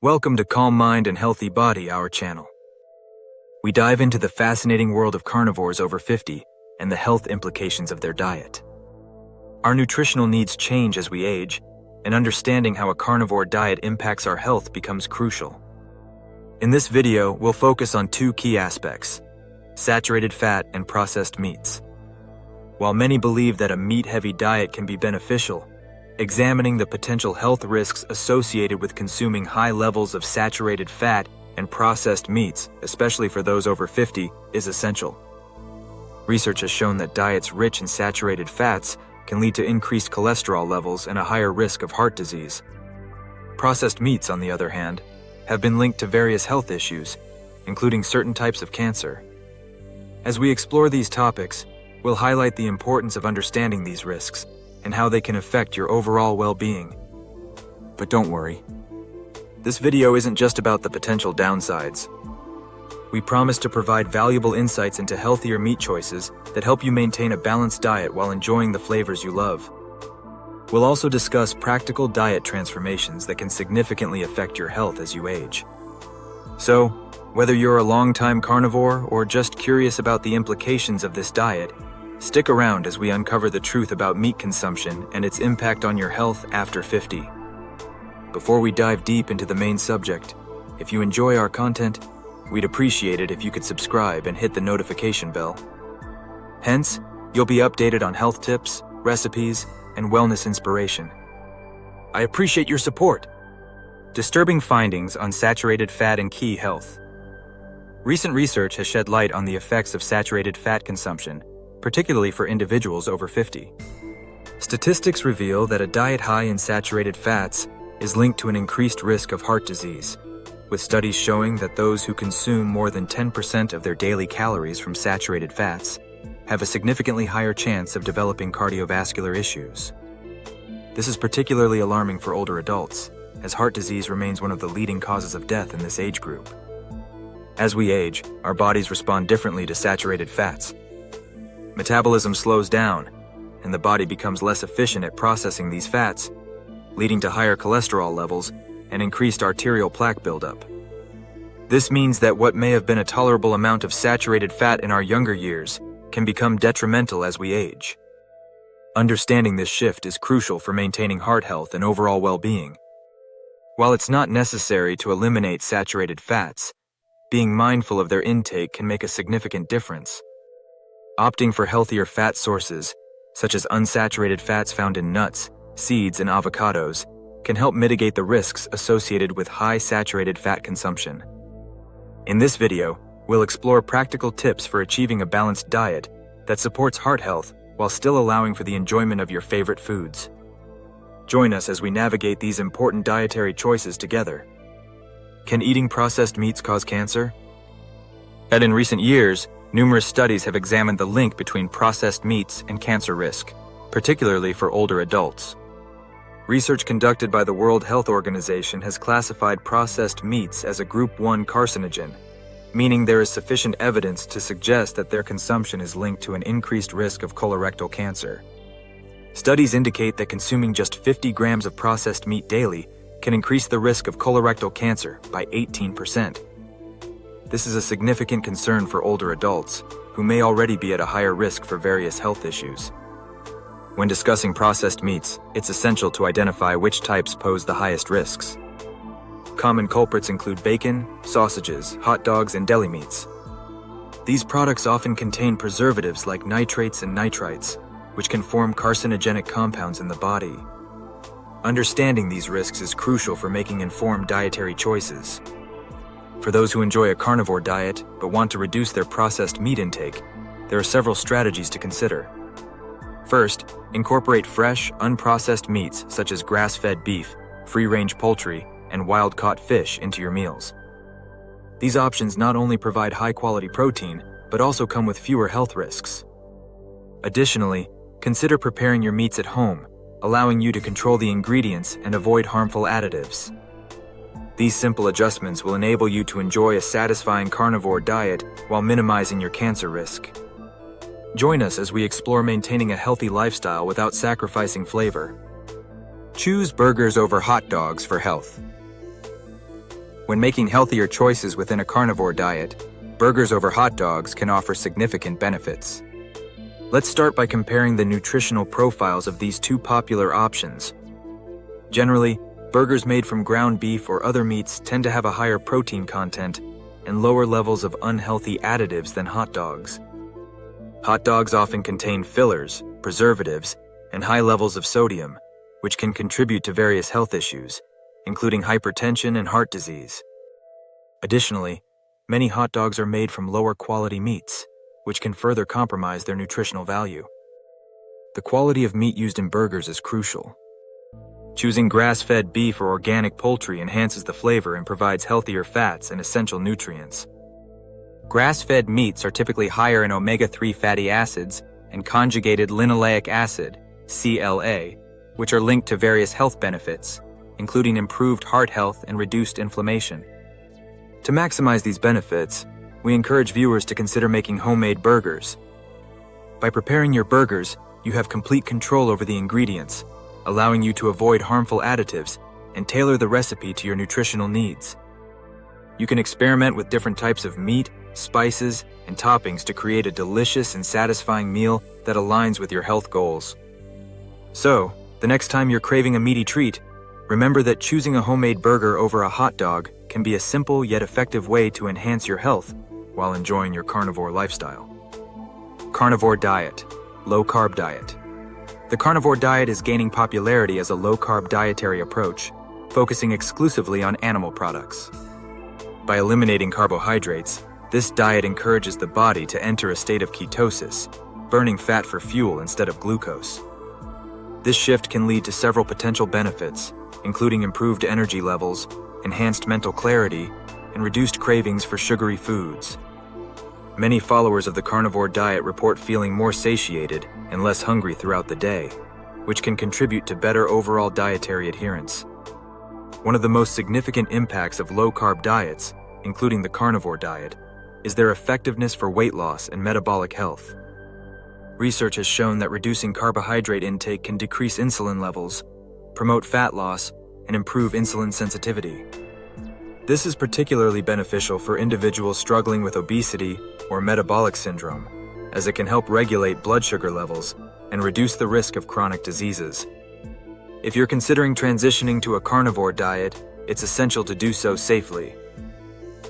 Welcome to Calm Mind and Healthy Body, our channel. We dive into the fascinating world of carnivores over 50 and the health implications of their diet. Our nutritional needs change as we age, and understanding how a carnivore diet impacts our health becomes crucial. In this video, we'll focus on two key aspects: saturated fat and processed meats. While many believe that a meat-heavy diet can be beneficial, examining the potential health risks associated with consuming high levels of saturated fat and processed meats, especially for those over 50, is essential. Research has shown that diets rich in saturated fats can lead to increased cholesterol levels and a higher risk of heart disease. Processed meats, on the other hand, have been linked to various health issues, including certain types of cancer. As we explore these topics, we'll highlight the importance of understanding these risks and how they can affect your overall well-being. But don't worry, this video isn't just about the potential downsides. We promise to provide valuable insights into healthier meat choices that help you maintain a balanced diet while enjoying the flavors you love. We'll also discuss practical diet transformations that can significantly affect your health as you age. So, whether you're a longtime carnivore or just curious about the implications of this diet, stick around as we uncover the truth about meat consumption and its impact on your health after 50. Before we dive deep into the main subject, if you enjoy our content, we'd appreciate it if you could subscribe and hit the notification bell. Hence, you'll be updated on health tips, recipes, and wellness inspiration. I appreciate your support. Disturbing findings on saturated fat and key health. Recent research has shed light on the effects of saturated fat consumption, particularly for individuals over 50. Statistics reveal that a diet high in saturated fats is linked to an increased risk of heart disease, with studies showing that those who consume more than 10% of their daily calories from saturated fats have a significantly higher chance of developing cardiovascular issues. This is particularly alarming for older adults, as heart disease remains one of the leading causes of death in this age group. As we age, our bodies respond differently to saturated fats. Metabolism slows down, and the body becomes less efficient at processing these fats, leading to higher cholesterol levels and increased arterial plaque buildup. This means that what may have been a tolerable amount of saturated fat in our younger years can become detrimental as we age. Understanding this shift is crucial for maintaining heart health and overall well-being. While it's not necessary to eliminate saturated fats, being mindful of their intake can make a significant difference. Opting for healthier fat sources, such as unsaturated fats found in nuts, seeds, and avocados, can help mitigate the risks associated with high saturated fat consumption. In this video, we'll explore practical tips for achieving a balanced diet that supports heart health while still allowing for the enjoyment of your favorite foods. Join us as we navigate these important dietary choices together. Can eating processed meats cause cancer? In recent years, numerous studies have examined the link between processed meats and cancer risk, particularly for older adults. Research conducted by the World Health Organization has classified processed meats as a Group 1 carcinogen, meaning there is sufficient evidence to suggest that their consumption is linked to an increased risk of colorectal cancer. Studies indicate that consuming just 50 grams of processed meat daily can increase the risk of colorectal cancer by 18%. This is a significant concern for older adults who may already be at a higher risk for various health issues. When discussing processed meats, it's essential to identify which types pose the highest risks. Common culprits include bacon, sausages, hot dogs, and deli meats. These products often contain preservatives like nitrates and nitrites, which can form carcinogenic compounds in the body. Understanding these risks is crucial for making informed dietary choices. For those who enjoy a carnivore diet but want to reduce their processed meat intake, there are several strategies to consider. First, incorporate fresh, unprocessed meats such as grass-fed beef, free-range poultry, and wild-caught fish into your meals. These options not only provide high-quality protein, but also come with fewer health risks. Additionally, consider preparing your meats at home, allowing you to control the ingredients and avoid harmful additives. These simple adjustments will enable you to enjoy a satisfying carnivore diet while minimizing your cancer risk. Join us as we explore maintaining a healthy lifestyle without sacrificing flavor. Choose burgers over hot dogs for health. When making healthier choices within a carnivore diet, burgers over hot dogs can offer significant benefits. Let's start by comparing the nutritional profiles of these two popular options. Generally, burgers made from ground beef or other meats tend to have a higher protein content and lower levels of unhealthy additives than hot dogs. Hot dogs often contain fillers, preservatives, and high levels of sodium, which can contribute to various health issues, including hypertension and heart disease. Additionally, many hot dogs are made from lower quality meats, which can further compromise their nutritional value. The quality of meat used in burgers is crucial. Choosing grass-fed beef or organic poultry enhances the flavor and provides healthier fats and essential nutrients. Grass-fed meats are typically higher in omega-3 fatty acids and conjugated linoleic acid, CLA, which are linked to various health benefits, including improved heart health and reduced inflammation. To maximize these benefits, we encourage viewers to consider making homemade burgers. By preparing your burgers, you have complete control over the ingredients, allowing you to avoid harmful additives and tailor the recipe to your nutritional needs. You can experiment with different types of meat, spices, and toppings to create a delicious and satisfying meal that aligns with your health goals. So, the next time you're craving a meaty treat, remember that choosing a homemade burger over a hot dog can be a simple yet effective way to enhance your health while enjoying your carnivore lifestyle. Carnivore diet, low-carb diet. The carnivore diet is gaining popularity as a low-carb dietary approach, focusing exclusively on animal products. By eliminating carbohydrates, this diet encourages the body to enter a state of ketosis, burning fat for fuel instead of glucose. This shift can lead to several potential benefits, including improved energy levels, enhanced mental clarity, and reduced cravings for sugary foods. Many followers of the carnivore diet report feeling more satiated and less hungry throughout the day, which can contribute to better overall dietary adherence. One of the most significant impacts of low-carb diets, including the carnivore diet, is their effectiveness for weight loss and metabolic health. Research has shown that reducing carbohydrate intake can decrease insulin levels, promote fat loss, and improve insulin sensitivity. This is particularly beneficial for individuals struggling with obesity or metabolic syndrome, as it can help regulate blood sugar levels and reduce the risk of chronic diseases. If you're considering transitioning to a carnivore diet, it's essential to do so safely.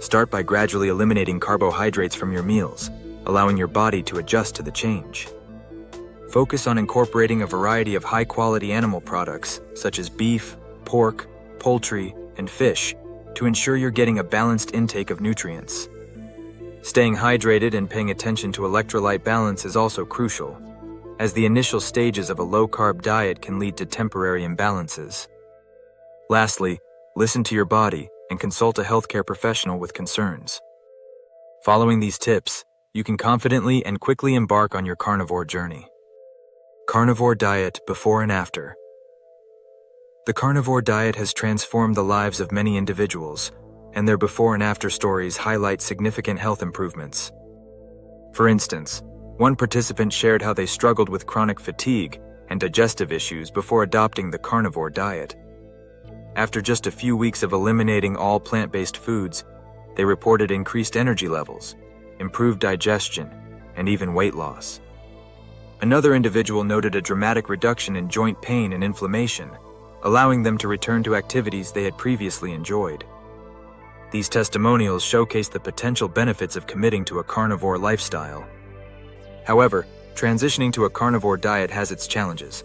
Start by gradually eliminating carbohydrates from your meals, allowing your body to adjust to the change. Focus on incorporating a variety of high-quality animal products, such as beef, pork, poultry, and fish, to ensure you're getting a balanced intake of nutrients. Staying hydrated and paying attention to electrolyte balance is also crucial, as the initial stages of a low-carb diet can lead to temporary imbalances. Lastly, listen to your body and consult a healthcare professional with concerns. Following these tips, you can confidently and quickly embark on your carnivore journey. Carnivore diet before and after. The carnivore diet has transformed the lives of many individuals, and their before and after stories highlight significant health improvements. For instance, one participant shared how they struggled with chronic fatigue and digestive issues before adopting the carnivore diet. After just a few weeks of eliminating all plant-based foods, they reported increased energy levels, improved digestion, and even weight loss. Another individual noted a dramatic reduction in joint pain and inflammation, allowing them to return to activities they had previously enjoyed. These testimonials showcase the potential benefits of committing to a carnivore lifestyle. However, transitioning to a carnivore diet has its challenges.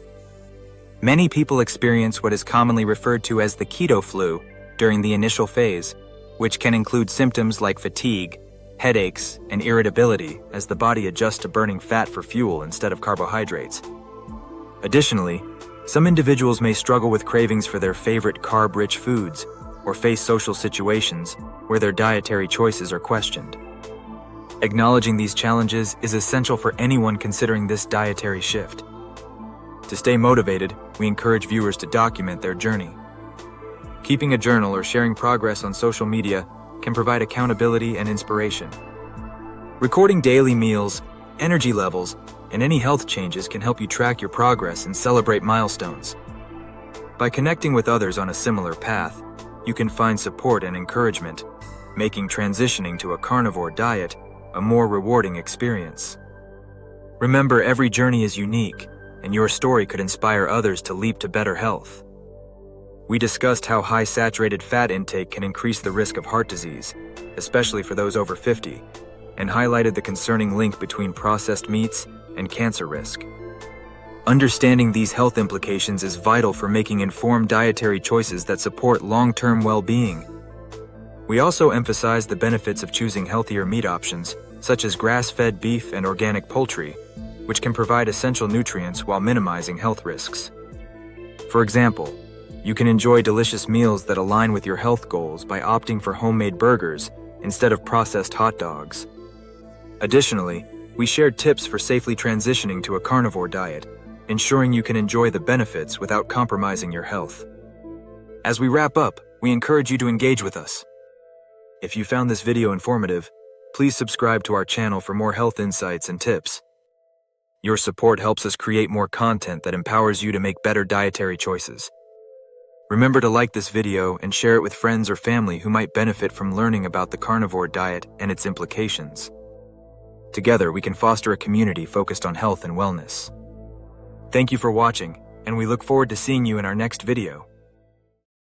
Many people experience what is commonly referred to as the keto flu during the initial phase, which can include symptoms like fatigue, headaches, and irritability as the body adjusts to burning fat for fuel instead of carbohydrates. Additionally, some individuals may struggle with cravings for their favorite carb-rich foods or face social situations where their dietary choices are questioned. Acknowledging these challenges is essential for anyone considering this dietary shift. To stay motivated, we encourage viewers to document their journey. Keeping a journal or sharing progress on social media can provide accountability and inspiration. Recording daily meals, energy levels, and any health changes can help you track your progress and celebrate milestones. By connecting with others on a similar path, you can find support and encouragement, making transitioning to a carnivore diet a more rewarding experience. Remember, every journey is unique, and your story could inspire others to leap to better health. We discussed how high saturated fat intake can increase the risk of heart disease, especially for those over 50, and highlighted the concerning link between processed meats and cancer risk. Understanding these health implications is vital for making informed dietary choices that support long-term well-being. We also emphasized the benefits of choosing healthier meat options, such as grass-fed beef and organic poultry, which can provide essential nutrients while minimizing health risks. For example, you can enjoy delicious meals that align with your health goals by opting for homemade burgers instead of processed hot dogs. Additionally, we shared tips for safely transitioning to a carnivore diet, ensuring you can enjoy the benefits without compromising your health. As we wrap up, we encourage you to engage with us. If you found this video informative, please subscribe to our channel for more health insights and tips. Your support helps us create more content that empowers you to make better dietary choices. Remember to like this video and share it with friends or family who might benefit from learning about the carnivore diet and its implications. Together, we can foster a community focused on health and wellness. Thank you for watching, and we look forward to seeing you in our next video.